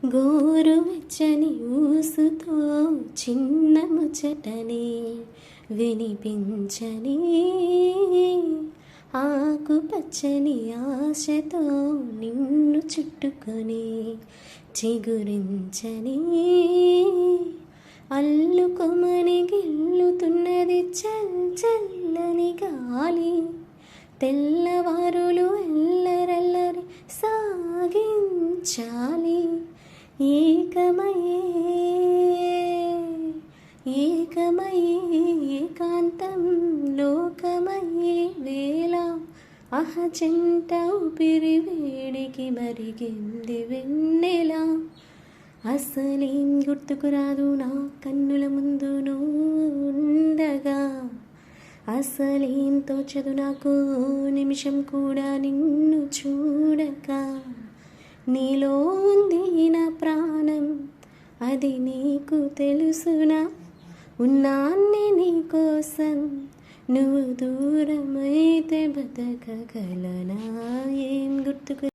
గోరువెచ్చని ఊసుతో చిన్న ముచ్చటని వినిపించని ఆకుపచ్చని ఆశతో నిన్ను చుట్టుకొని చిగురించని అల్లుకొమని గిల్లుతున్నది చల్లని గాలి. తెల్లవారులు ఎల్లరల్లరి సాగించాలి. ఏకమయే ఏకాంతం లోకమయే వేళ చెంట ఊపిరి వేడికి మరిగింది వెన్నెల. అసలేం గుర్తుకు రాదు నా కన్నుల ముందు ఉండగా. అసలేం తోచదు నాకు నిమిషం కూడా నిన్ను చూడక. నీలో ఉంది నా ప్రాణం, అది నీకు తెలుసునా? ఉన్నాన్ని నీ కోసం, నువ్వు దూరమైతే బతకగలనా? ఏం గుర్తుకు